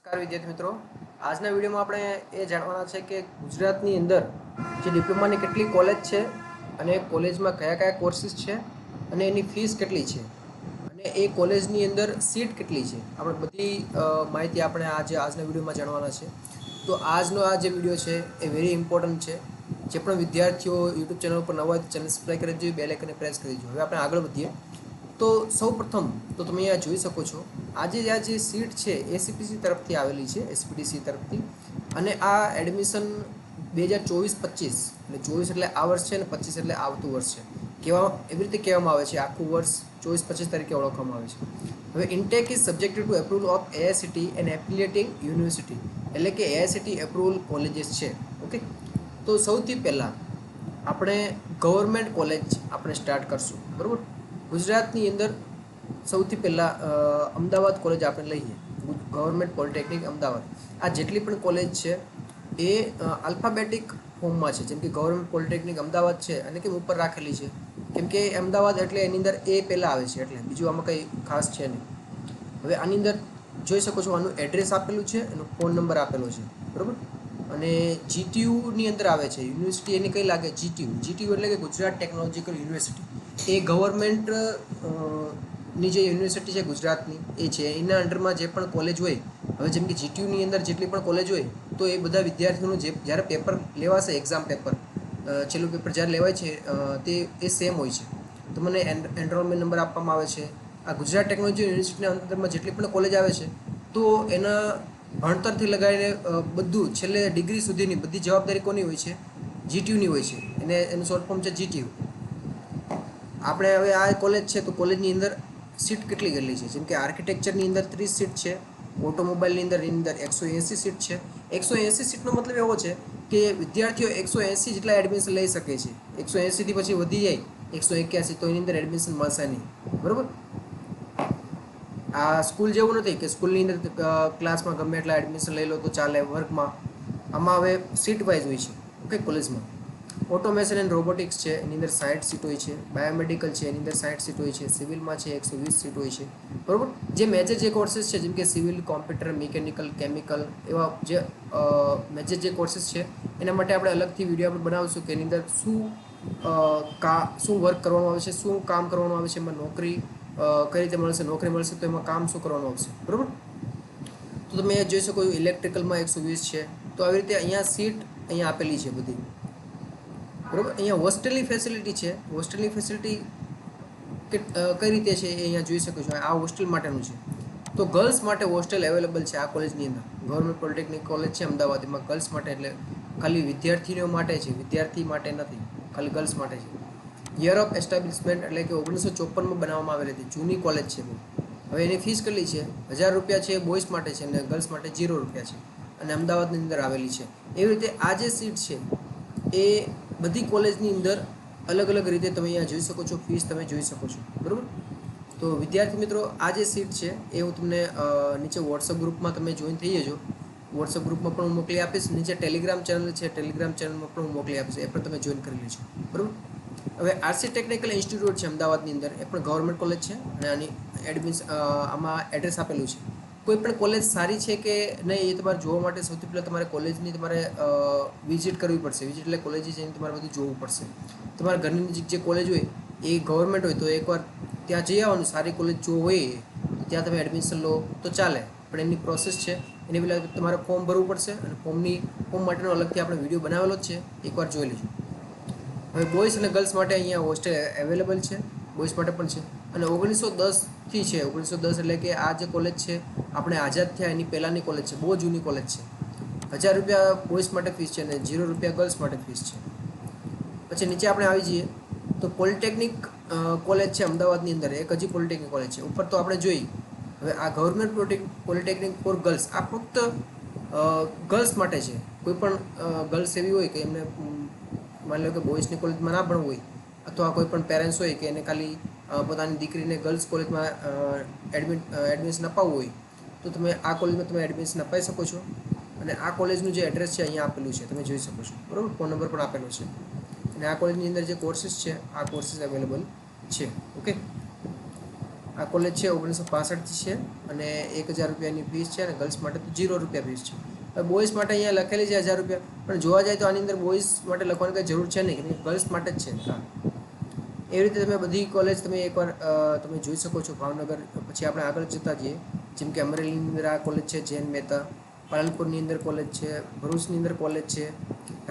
નમસ્કાર વિદ્યાર્થી મિત્રો, આજના વિડીયોમાં આપણે એ જાણવાના છે કે ગુજરાતની અંદર જે ડિપ્લોમાની કેટલી કોલેજ છે અને કોલેજમાં કયા કયા કોર્સિસ છે અને એની ફીસ કેટલી છે અને એ કોલેજની અંદર સીટ કેટલી છે, આપણે બધી માહિતી આપણે આજના વિડીયોમાં જાણવાના છે. તો આજનો આ જે વિડીયો છે એ વેરી ઇમ્પોર્ટન્ટ છે. જે પણ વિદ્યાર્થીઓ યુટ્યુબ ચેનલ પર નવા હોય ચેનલ સબસ્ક્રાઈબ કરી દેજો, બેલ આઇકનને પ્રેસ કરી દેજો. હવે આપણે આગળ વધીએ. તો સૌપ્રથમ તો તમે અહીંયા જોઈ શકો છો, આજે આ જે સીટ છે એસીપીસી તરફથી આવેલી છે, એસપીડીસી તરફથી. અને આ એડમિશન 2024-25 એટલે 24 એટલે આ વર્ષ છે અને 25 એટલે આવતું વર્ષ છે. એવી રીતે કહેવામાં આવે છે, આખું વર્ષ 24-25 તરીકે ઓળખવામાં આવે છે. હવે intake is subjected to approval of AICTE and affiliating university, એટલે કે એઆઈસીટી એપ્રુવલ કોલેજીસ છે. ઓકે, તો સૌથી પહેલાં આપણે ગવર્મેન્ટ કોલેજ આપણે સ્ટાર્ટ કરશું, બરાબર. ગુજરાતની અંદર સૌથી પહેલાં અમદાવાદ કોલેજ આપણે લઈએ, ગવર્મેન્ટ પોલિટેકનિક અમદાવાદ. આ જેટલી પણ કોલેજ છે એ આલ્ફાબેટિક ફોર્મમાં છે, જેમ કે ગવર્મેન્ટ પોલિટેકનિક અમદાવાદ છે અને કેમ ઉપર રાખેલી છે, કેમ કે અમદાવાદ એટલે એની અંદર એ પહેલાં આવે છે, એટલે બીજું આમાં કંઈ ખાસ છે નહીં. હવે આની અંદર જોઈ શકો છો, આનું એડ્રેસ આપેલું છે, એનો ફોન નંબર આપેલો છે, બરાબર. અને જીટીયુની અંદર આવે છે યુનિવર્સિટી, એની કઈ લાગે જીટીયુ એટલે કે ગુજરાત ટેકનોલોજીકલ યુનિવર્સિટી. એ ગવર્મેન્ટ ની જે યુનિવર્સિટી છે ગુજરાતની એ છે, એના અંડરમાં જે પણ કોલેજ હોય, હવે જેમ કે જીટીયુની અંદર જેટલી પણ કોલેજ હોય તો એ બધા વિદ્યાર્થીઓનું જે જ્યારે પેપર લેવાશે, એક્ઝામ પેપર છેલ્લું પેપર જ્યારે લેવાય છે તે એ સેમ હોય છે. તો મને એનરોલમેન્ટ નંબર આપવામાં આવે છે. આ ગુજરાત ટેકનોલોજી યુનિવર્સિટીના અંદરમાં જેટલી પણ કોલેજ આવે છે તો એના ભણતરથી લગાવીને બધું છેલ્લે ડિગ્રી સુધીની બધી જવાબદારી કોની હોય છે? જીટીયુની હોય છે. એનું શોર્ટ ફોર્મ છે જીટીયુ. આપણે હવે આ કોલેજ છે તો કોલેજની અંદર સીટ કેટલી ગયેલી છે, જેમ કે આર્કિટેક્ચરની અંદર 30 સીટ છે, ઓટોમોબાઈલની અંદર 180 સીટ છે. 180 સીટનો મતલબ એવો છે કે વિદ્યાર્થીઓ 180 જેટલા એડમિશન લઈ શકે છે. 180થી પછી વધી જાય 181 તો એની અંદર એડમિશન મળશે નહીં, બરાબર. આ સ્કૂલ જેવું નથી કે સ્કૂલની અંદર ક્લાસમાં ગમે એટલા એડમિશન લઈ લો તો ચાલે, વર્ગમાં. આમાં હવે સીટ વાઇઝ હોય છે, ઓકે. કોલેજમાં ઓટોમેશન એન્ડ રોબોટિક્સ છે, એની અંદર 60 સીટ હોય છે. બાયોમેડિકલ છે, એની અંદર 60 સીટ હોય છે. સિવિલમાં છે 120 સીટ હોય છે, બરાબર. જે મેજર જે કોર્सेस છે, જેમ કે સિવિલ, કોમ્પ્યુટર, મિકેનિકલ, કેમિકલ, એવા જે મેજર જે કોર્सेस છે એના માટે આપણે અલગથી વિડીયો આપણે બનાવીશું કે એની અંદર શું વર્ક કરવામાં આવે છે, શું કામ કરવાનું આવે છે, એમાં નોકરી કઈ રીતે મળશે, નોકરી મળશે તો એમાં કામ શું કરવાનું આવશે, બરાબર. તો તમે જોઈ શકો છો ઇલેક્ટ્રિકલમાં 120 છે. તો આવી રીતે અહીંયા સીટ અહીંયા આપેલી છે બધી, બરાબર. અહીંયા હોસ્ટેલની ફેસિલિટી છે. હોસ્ટેલની ફેસિલિટી કઈ રીતે છે એ અહીંયા જોઈ શકો છો. આ હોસ્ટેલ માટેનું છે. તો ગર્લ્સ માટે હોસ્ટેલ અવેલેબલ છે આ કોલેજની અંદર. ગવર્મેન્ટ પોલિટેકનિક કોલેજ છે અમદાવાદ, એમાં ગર્લ્સ માટે એટલે ખાલી વિદ્યાર્થીઓ માટે છે, વિદ્યાર્થી માટે નથી, ખાલી ગર્લ્સ માટે છે. યર ઓફ એસ્ટાબ્લિશમેન્ટ એટલે કે 1954માં બનાવવામાં આવેલી હતી, જૂની કોલેજ છે બહુ. હવે એની ફીસ કેટલી છે? 1000 રૂપિયા છે બોಯ್સ માટે છે અને ગર્લ્સ માટે 0 રૂપિયા છે, અને અમદાવાદની અંદર આવેલી છે. એવી રીતે આ જે સીટ છે એ બધી કોલેજની અંદર અલગ અલગ રીતે તમે અહીંયા જોઈ શકો છો, ફીસ તમે જોઈ શકો છો, બરાબર. તો વિદ્યાર્થી મિત્રો, આ જે સીટ છે એ હું તમને નીચે વોટ્સઅપ ગ્રુપમાં તમે જોઈન થઈ જજો. વોટ્સઅપ ગ્રુપમાં પણ હું મોકલી આપીશ. નીચે ટેલિગ્રામ ચેનલ છે, ટેલિગ્રામ ચેનલમાં પણ હું મોકલી આપીશ, એ પણ તમે જોઈન કરી લેજો, બરાબર. હવે આરસી ટેકનિકલ ઇન્સ્ટિટ્યૂટ છે અમદાવાદની અંદર, એ પણ ગવર્મેન્ટ કોલેજ છે અને આની આમાં એડ્રેસ આપેલું છે. કોઈ પણ કોલેજ સારી છે કે નહીં એ તમારે જોવા માટે સૌથી પહેલાં તમારે કોલેજની તમારે વિઝિટ કરવી પડશે. વિઝિટ એટલે કોલેજે જઈને તમારે બધું જોવું પડશે. તમારા ઘરની નજીક જે કોલેજ હોય એ ગવર્મેન્ટ હોય તો એકવાર ત્યાં જઈ આવવાનું. સારી કોલેજ જો હોય તો ત્યાં તમે એડમિશન લો તો ચાલે, પણ એની પ્રોસેસ છે. એની પહેલાં તમારે ફોર્મ ભરવું પડશે અને ફોર્મ માટેનો અલગથી આપણે વિડીયો બનાવેલો જ છે, એકવાર જોઈ લેજો. હવે બોಯ್સ અને ગર્લ્સ માટે અહીંયા હોસ્ટેલ અવેલેબલ છે, બોಯ್સ માટે પણ છે. અને 1910થી છે. 1910 એટલે કે આ જે કોલેજ છે આપણે આઝાદ થયા એની પહેલાંની કોલેજ છે, બહુ જૂની કોલેજ છે. 1000 રૂપિયા બોಯ್સ માટે ફીસ છે અને 0 રૂપિયા ગર્લ્સ માટે ફીસ છે. પછી નીચે આપણે આવી જઈએ તો પોલિટેકનિક કોલેજ છે અમદાવાદની અંદર, એક હજી પોલિટેકનિક કોલેજ છે. ઉપર તો આપણે જોઈ. હવે આ ગવર્મેન્ટ પોલિટેકનિક ફોર ગર્લ્સ, આ ફક્ત ગર્લ્સ માટે છે. કોઈ પણ ગર્લ્સ એવી હોય કે એમને માની લો કે બોಯ್સની કોલેજમાં ના ભણવું હોય, અથવા કોઈ પણ પેરેન્ટ્સ હોય કે એને ખાલી પોતાની દીકરીને ગર્લ્સ કોલેજમાં એડમિશન અપાવવું હોય તો તમે આ કોલેજમાં તમે એડમિશન અપાવી શકો છો. અને આ કોલેજનું જે એડ્રેસ છે અહીંયા આપેલું છે, તમે જોઈ શકો છો, બરાબર. ફોન નંબર પણ આપેલો છે. અને આ કોલેજની અંદર જે કોર્સીસ છે આ કોર્સીસ અવેલેબલ છે, ઓકે. આ કોલેજ છે 1965 છે અને 1000 રૂપિયાની ફીસ છે અને ગર્લ્સ માટે તો 0 રૂપિયા ફીસ છે. હવે બોયઝ માટે અહીંયા લખેલી છે 1000 રૂપિયા, પણ જોવા જાય તો આની અંદર બોયઝ માટે લખવાની કંઈ જરૂર છે નહીં, કેમ કે ગર્લ્સ માટે જ છે. હા, એવી રીતે તમે બધી કોલેજ તમે એકવાર તમે જોઈ શકો છો ભાવનગર. પછી આપણે આગળ જતા જઈએ, જેમ કે અમરેલીની અંદર આ કોલેજ છે જૈન મહેતા, પાલનપુરની અંદર કોલેજ છે, ભરૂચની અંદર કોલેજ છે,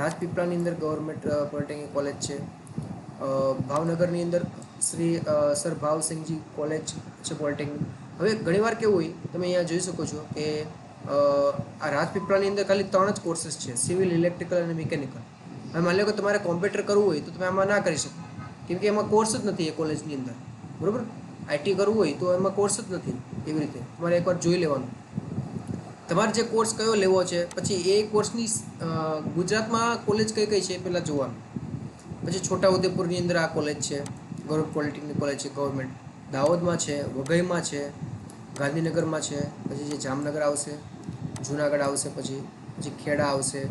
રાજપીપળાની અંદર ગવર્મેન્ટ પોલિટેકનિક કોલેજ છે, ભાવનગરની અંદર શ્રી સર ભાવસિંહજી કોલેજ છે પોલિટેકનિક. હવે ઘણીવાર કેવું હોય, તમે અહીંયા જોઈ શકો છો કે આ રાજપીપળાની અંદર ખાલી 3 જ કોર્सेस છે, સિવિલ, ઇલેક્ટ્રિકલ અને મિકેનિકલ. હવે માની લો કે તમારે કોમ્પ્યુટર કરવું હોય તો તમે આમાં ના કરી શકો, કેમ કે એમાં કોર્સ જ નથી એ કોલેજની અંદર, બરાબર. આઈટી કરવું હોય તો એમાં કોર્સ જ નથી. એવી રીતે તમારે એકવાર જોઈ લેવાનું તમારે જે કોર્સ કયો લેવો છે, પછી એ કોર્સની ગુજરાતમાં કોલેજ કઈ કઈ છે એ પહેલાં જોવાનું. પછી છોટાઉદેપુરની અંદર આ કોલેજ છે, ગવર્મેન્ટ પોલિટેકનિક કોલેજ છે ગવર્મેન્ટ. દાહોદમાં છે, વઘઈમાં છે, ગાંધીનગરમાં છે, પછી જે જામનગર આવશે, જુનાગઢ આવશે, પછી ખેડા આવશે,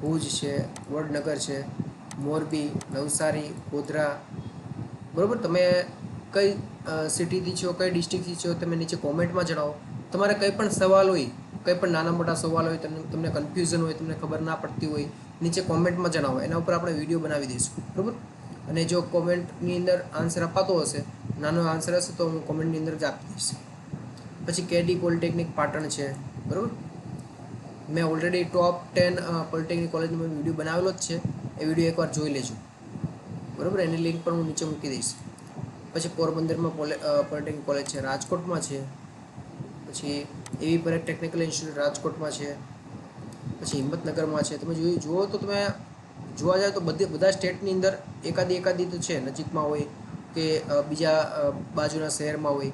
ભુજ છે, વડનગર છે, મોરબી, નવસારી, ગોધરા. બરાબર. તમે કઈ સિટીથી છો, કઈ ડિસ્ટ્રિક્ટથી છો, તમે નીચે કોમેન્ટમાં જણાવો. તમારે કંઈ પણ સવાલ હોય, કંઈ પણ નાના મોટા સવાલ હોય, તમને કન્ફ્યુઝન હોય, તમને ખબર ના પડતી હોય, નીચે કોમેન્ટમાં જણાવો. એના ઉપર આપણે વિડીયો બનાવી દઈશું, બરાબર. અને જો કોમેન્ટની અંદર આન્સર અપાતો હશે, નાનો આન્સર હશે, તો હું કોમેન્ટની અંદર જ આપી દઈશ. પછી કેડી પોલિટેકનિક પાટણ છે, બરાબર. મેં ઓલરેડી ટોપ 10 પોલિટેકનિક કોલેજનો મેં વિડીયો બનાવેલો જ છે, એ વિડીયો એકવાર જોઈ લેજો, બરાબર. એની લિંક પણ હું નીચે મૂકી દઈશ. પછી પોરબંદરમાં પોલિટેકનિક કોલેજ છે, રાજકોટમાં છે, પછી એવી પરેડ ટેકનિકલ ઇન્સ્ટિટ્યૂટ રાજકોટમાં છે, પછી હિંમતનગરમાં છે. તમે જુઓ તો તમે જોવા જાય તો બધા સ્ટેટની અંદર એકાદી તો છે, નજીકમાં હોય કે બીજા બાજુના શહેરમાં હોય.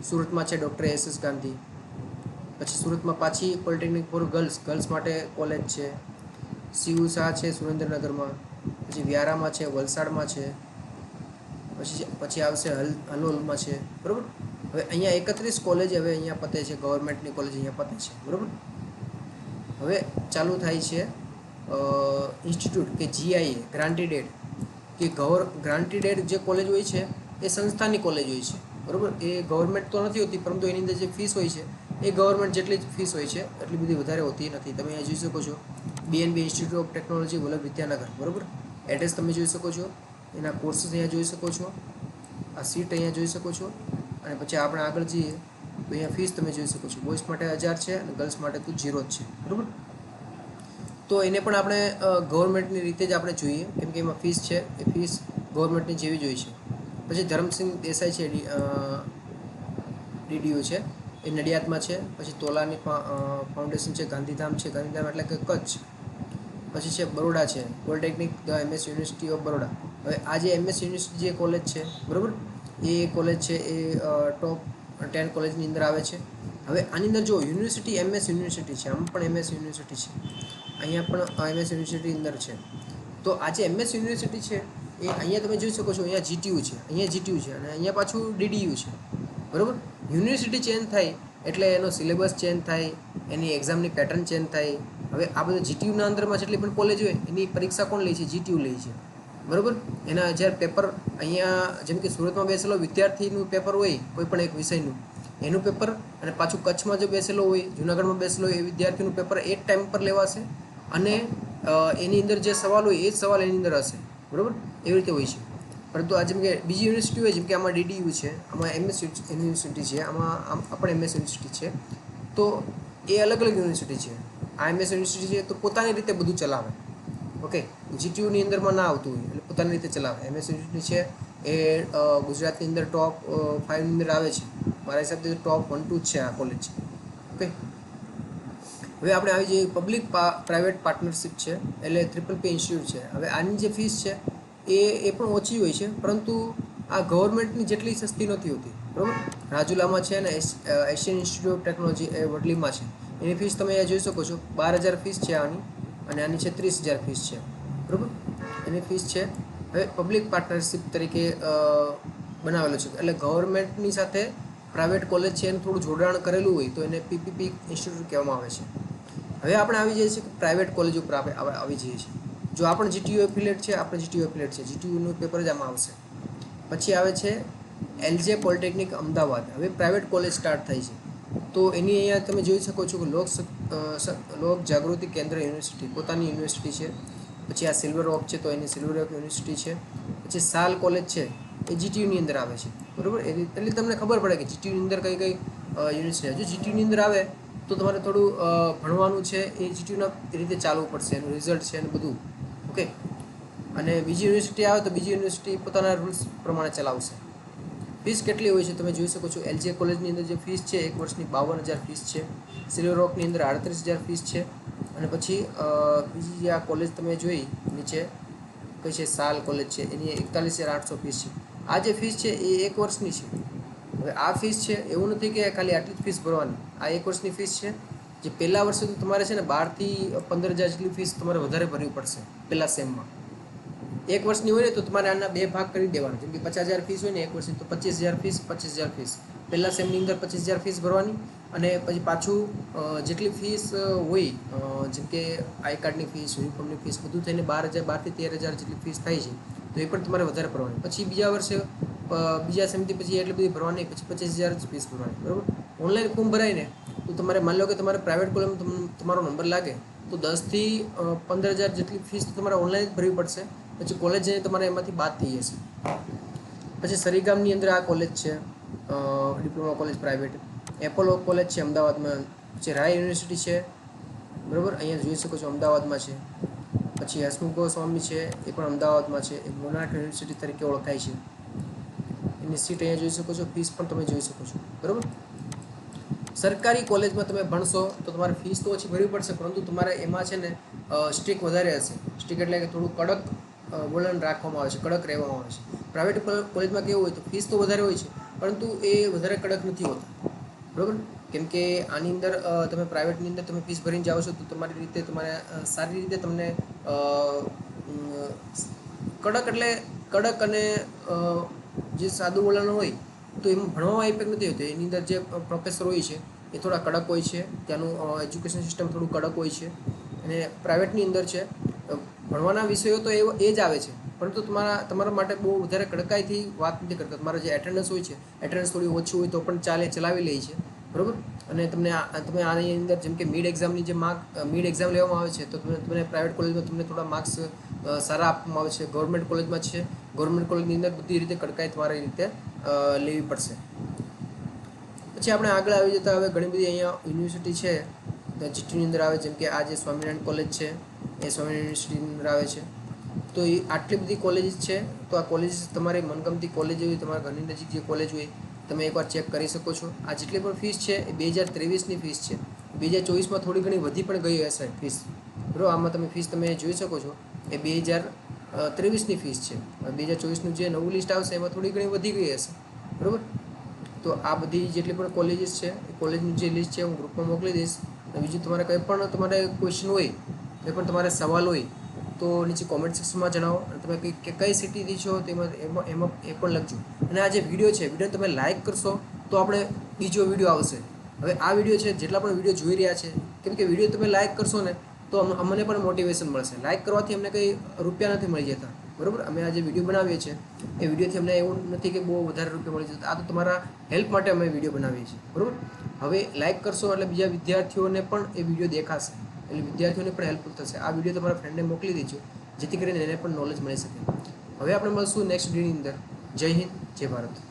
સુરતમાં છે ડૉક્ટર SS ગાંધી. પછી સુરતમાં પાછી પોલિટેકનિક ફોર ગર્લ્સ માટે કોલેજ છે. CU શાહ છે સુરેન્દ્રનગરમાં. પછી વ્યારામાં છે, વલસાડમાં છે, પછી આવશે હલોલમાં છે, બરાબર. હવે અહીંયા 31 કોલેજ હવે અહીંયા પતે છે, ગવર્મેન્ટની કોલેજ અહીંયા પતે છે, બરાબર. હવે ચાલુ થાય છે ઇન્સ્ટિટ્યૂટ કે GIA ગ્રાન્ટેડ કે ગ્રાન્ટેડ જે કોલેજ હોય છે એ સંસ્થાની કોલેજ હોય છે, બરાબર. એ ગવર્મેન્ટ તો નથી હોતી, પરંતુ એની અંદર જે ફીસ હોય છે એ ગવર્મેન્ટ જેટલી જ ફીસ હોય છે, એટલી બધી વધારે હોતી નથી. તમે અહીંયા જોઈ શકો છો BNB institute of technology Vallabh Vidyanagar, બરાબર. એડ્રેસ તમે જોઈ શકો છો, એના કોર્સીસ અહીંયા જોઈ શકો છો, આ સીટ અહીંયા જોઈ શકો છો. અને પછી આપણે આગળ જઈએ તો અહીંયા ફીસ તમે જોઈ શકો છો. બોયઝ માટે 1000 છે અને ગર્લ્સ માટે તો 0 જ છે, બરાબર. તો એને પણ આપણે ગવર્મેન્ટની રીતે જ આપણે જોઈએ, કેમ કે એમાં ફીસ છે એ ફીસ ગવર્મેન્ટની જેવી જ હોય છે. પછી ધરમસિંહ દેસાઈ છે, DDU છે, એ નડિયાદમાં છે. પછી તોલાની ફાઉન્ડેશન છે, ગાંધીધામ છે, ગાંધીધામ એટલે કે કચ્છ. પછી છે બરોડા છે, polytechnic MS university of Baroda. હવે આ જે MS યુનિવર્સિટી જે કોલેજ છે, બરાબર, એ કોલેજ છે એ ટોપ 10 કોલેજની અંદર આવે છે. હવે આની અંદર જો યુનિવર્સિટી MS યુનિવર્સિટી છે, આમ પણ MS યુનિવર્સિટી છે, અહીંયા પણ MS યુનિવર્સિટી અંદર છે. તો આ જે MS યુનિવર્સિટી છે એ અહીંયા તમે જોઈ શકો છો, અહીંયા GTU છે, અહીંયા GTU છે અને અહીંયા પાછું DDU છે, બરાબર. યુનિવર્સિટી ચેન્જ થાય એટલે એનો સિલેબસ ચેન્જ થાય, એની એક્ઝામની પેટર્ન ચેન્જ થાય. હવે આ બધા GTUના અંદરમાં જેટલી પણ કોલેજ હોય એની પરીક્ષા કોણ લે છે? GTU લે છે, બરાબર. એના જ્યારે પેપર અહીંયા જેમ કે સુરતમાં બેસેલો વિદ્યાર્થીનું પેપર હોય કોઈ પણ એક વિષયનું, એનું પેપર, અને પાછું કચ્છમાં જો બેસેલો હોય, જુનાગઢમાં બેસેલો હોય એ વિદ્યાર્થીનું પેપર એક ટાઈમ પર લેવાશે અને એની અંદર જે સવાલ હોય એ જ સવાલ એની અંદર હશે, બરાબર. એવી રીતે હોય છે. પરંતુ આ જેમ કે બીજી યુનિવર્સિટી હોય, જેમ કે આમાં DDU છે, આમાં MS યુનિવર્સિટી છે, આમાં પણ MS યુનિવર્સિટી છે, તો એ અલગ અલગ યુનિવર્સિટી છે. આ MS યુનિવર્સિટી છે તો પોતાની રીતે બધું ચલાવે, ઓકે. GTUની અંદરમાં ના આવતું હોય એટલે પોતાની રીતે ચલાવે. MS યુનિવર્સિટી છે એ ગુજરાતની અંદર ટોપ 5ની અંદર આવે છે. મારા હિસાબથી ટોપ 1 2 જ છે આ કોલેજ, ઓકે. હવે આપણે આવી જઈએ પબ્લિક પ્રાઇવેટ પાર્ટનરશિપ છે, એટલે PPP ઇન્સ્ટિટ્યૂટ છે. હવે આની જે ફીસ છે એ પણ ઓછી હોય છે, પરંતુ આ ગવર્મેન્ટની જેટલી સસ્તી નથી હોતી, બરાબર. રાજુલામાં છે ને એશિયન ઇન્સ્ટિટ્યૂટ ઓફ ટેકનોલોજી એ વડલીમાં છે. એની ફીસ તમે અહીંયા જોઈ શકો છો, 12,000 ફીસ છે આની, અને આની છે 30,000 ફીસ છે, બરાબર. એની ફીસ છે. હવે પબ્લિક પાર્ટનરશિપ તરીકે બનાવેલો છે, એટલે ગવર્મેન્ટની સાથે પ્રાઇવેટ કોલેજ છે એનું થોડું જોડાણ કરેલું હોય તો એને PPP ઇન્સ્ટિટ્યૂટ કહેવામાં આવે છે. હવે આપણે આવી જઈએ છીએ કે પ્રાઇવેટ કોલેજ ઉપર આપણે આવી જઈએ છીએ. જો આપણે GTU એફિલિએટ છે, આપણે GTU એફિલિએટ છે, GTUનું પેપર જ આમાં આવશે. પછી આવે છે LJ પોલિટેકનિક અમદાવાદ હવે પ્રાઇવેટ કોલેજ સ્ટાર્ટ થઈ છે. તો એની અહીંયા તમે જોઈ શકો છો કે લોક જાગૃતિ કેન્દ્ર યુનિવર્સિટી પોતાની યુનિવર્સિટી છે. પછી આ સિલ્વર રોક છે તો એની સિલ્વર રોક યુનિવર્સિટી છે. પછી સાલ કોલેજ છે એ જીટીયુની અંદર આવે છે, બરાબર. એટલે તમને ખબર પડે કે જીટીયુની અંદર કઈ કઈ યુનિવર્સિટી. જો જીટીયુની અંદર આવે તો તમારે થોડું ભણવાનું છે એ જીટીયુના રીતે ચાલવું પડશે, એનું રિઝલ્ટ છે અને બધું, ઓકે. અને બીજી યુનિવર્સિટી આવે તો બીજી યુનિવર્સિટી પોતાના રૂલ્સ પ્રમાણે ચલાવશે. ફીસ કેટલી હોય છે તમે જોઈ શકો છો. LJ કોલેજની અંદર જે ફીસ છે 1 વર્ષની 52,000 ફીસ છે. સિલ્વર રોકની અંદર 38,000 ફીસ છે. અને પછી બીજી જે આ કોલેજ તમે જોઈ નીચે કઈ છે, સાલ કોલેજ છે, એની 41,800 ફીસ છે. આ જે ફીસ છે એ 1 વર્ષની છે. હવે આ ફીસ છે એવું નથી કે ખાલી આટલી જ ફીસ ભરવાની. આ 1 વર્ષની ફીસ છે. જે પહેલા વર્ષે તો તમારે છે ને 12,000 થી 15,000 જેટલી ફીસ તમારે વધારે ભરવી પડશે પહેલા સેમમાં. 1 વર્ષની હોય ને તો તમારે આના 2 ભાગ કરી દેવાના. જેમ કે 50,000 ફીસ હોય ને 1 વર્ષની, તો 25,000 ફીસ 25,000 ફીસ પહેલા સેમની અંદર 25,000 ફીસ ભરવાની. અને પછી પાછું જેટલી ફીસ હોય, જેમ કે આઈ કાર્ડની ફીસ, યુનિફોર્મની ફીસ બધું થઈને 12,000 થી 13,000 જેટલી ફીસ થાય છે. તો એ પણ તમારે વધારે ભરવાની. પછી બીજા વર્ષે બીજા સેમથી પછી એટલી બધી ભરવાની, પછી 25,000 જ ફીસ ભરવાની, બરાબર. ઓનલાઈન ફોર્મ ભરાય ને તો તમારે માની લો કે તમારે પ્રાઇવેટ કોલેજમાં તમારો નંબર લાગે તો 10,000 થી 15,000 જેટલી ફીસ તમારે ઓનલાઈન જ ભરવી પડશે. પછી કોલેજ જઈને તમારે એમાંથી બાદ થઈ જશે. પછી સરીગામની અંદર આ કોલેજ છે, diploma college private. Apollo college છે અમદાવાદમાં. પછી રાય યુનિવર્સિટી છે, બરાબર, અહીંયા જોઈ શકો છો અમદાવાદમાં છે. પછી હસમુખ ગોસ્વામી છે એ પણ અમદાવાદમાં છે. એ મોનાર્ક યુનિવર્સિટી તરીકે ઓળખાય છે. એની સીટ અહીંયા જોઈ શકો છો, ફીસ પણ તમે જોઈ શકો છો, બરાબર. સરકારી કોલેજમાં તમે ભણશો તો તમારે ફીસ તો ઓછી ભરવી પડશે, પરંતુ તમારે એમાં છે ને સ્ટ્રિક વધારે હશે. સ્ટ્રિક એટલે કે થોડું કડક વલણ રાખવામાં આવે છે, કડક રહેવામાં આવે છે. પ્રાઇવેટ કોલેજમાં કેવું હોય તો ફીસ તો વધારે હોય છે, પરંતુ એ વધારે કડક નથી હોતા, બરાબર. કેમ કે આની અંદર તમે પ્રાઇવેટની અંદર તમે ફીસ ભરીને જાઓ છો તો તમારી રીતે તમારે સારી રીતે તમને કડક એટલે કડક અને જે સાદું વલણ હોય તો એમાં ભણવામાં ઇફેક્ટ નથી હોતી. એની અંદર જે પ્રોફેસર હોય છે એ થોડા કડક હોય છે. ત્યાંનું એજ્યુકેશન સિસ્ટમ થોડું કડક હોય છે. અને પ્રાઇવેટની અંદર છે ભણવાના વિષયો તો એ જ આવે છે, પરંતુ તમારા માટે બહુ વધારે કડકાઈથી વાત નથી કરતા. તમારા જે એટેન્ડન્સ હોય છે, એટેન્ડન્સ થોડી ઓછી હોય તો પણ ચલાવી લે છે, બરાબર. અને તમે આની અંદર જેમ કે મિડ એક્ઝામ લેવામાં આવે છે તો તમને પ્રાઇવેટ કોલેજમાં તમને થોડા માર્ક્સ સારા આપવામાં આવે છે. ગવર્મેન્ટ કોલેજમાં છે, ગવર્મેન્ટ કોલેજની અંદર બધી રીતે કડકાઈ તમારી રીતે લેવી પડશે. પછી આપણે આગળ આવી જતા હવે ઘણી બધી અહીંયા યુનિવર્સિટી છે જીટીયુની અંદર આવે. જેમ કે આ જે સ્વામિનારાયણ કોલેજ છે એ સ્વામિનારાયણ યુનિવર્સિટીની અંદર આવે છે. તો એ આટલી બધી કોલેજીસ છે. તો આ કોલેજીસ તમારી મનગમતી કોલેજ હોય, તમારા ઘરની નજીક જે કોલેજ હોય તમે એકવાર ચેક કરી શકો છો. આ જેટલી પણ ફીસ છે એ 2023ની ફીસ છે. 2024માં થોડી ઘણી વધી પણ ગઈ હશે ફીસ, બરાબર. આમાં તમે ફીસ તમે જોઈ શકો છો એ 2023ની ફીસ છે. 2024નું જે નવું લિસ્ટ આવશે એમાં થોડી ઘણી વધી ગઈ હશે, બરાબર. તો આ બધી જેટલી પણ કોલેજીસ છે એ કોલેજનું જે લિસ્ટ છે હું ગ્રુપમાં મોકલી દઈશ. અને બીજું તમારે કંઈ પણ તમારે ક્વેશ્ચન હોય, કંઈ પણ તમારે સવાલ હોય તો નીચે કોમેન્ટ સેક્શનમાં જણાવો. અને તમે કઈ સિટીથી છો એમાં એ પણ લખજો. અને આ જે વિડીયો છે વિડીયો તમે લાઇક કરશો તો આપણે બીજો વિડીયો આવશે. હવે આ વિડીયો છે જેટલા પણ વિડીયો જોઈ રહ્યા છે, કેમ કે વિડીયો તમે લાઇક કરશો ને તો અમને પણ મોટિવેશન મળશે. લાઇક કરવાથી અમને કંઈ રૂપિયા નથી મળી જતા, બરાબર. અમે આ જે વિડીયો બનાવીએ છીએ એ વિડીયોથી અમને એવું નથી કે બહુ વધારે રૂપિયા મળી જતા. આ તો તમારા હેલ્પ માટે અમે વિડીયો બનાવીએ છીએ, બરાબર. હવે લાઇક કરશો એટલે બીજા વિદ્યાર્થીઓને પણ એ વિડીયો દેખાશે, એટલે વિદ્યાર્થીઓને પણ હેલ્પફુલ થશે. આ વિડીયો તમારા ફ્રેન્ડને મોકલી દેજો જેથી કરીને એને પણ નોલેજ મળી શકે. હવે આપણે મળશું નેક્સ્ટ વિડીયોની અંદર. જય હિન્દ, જય ભારત.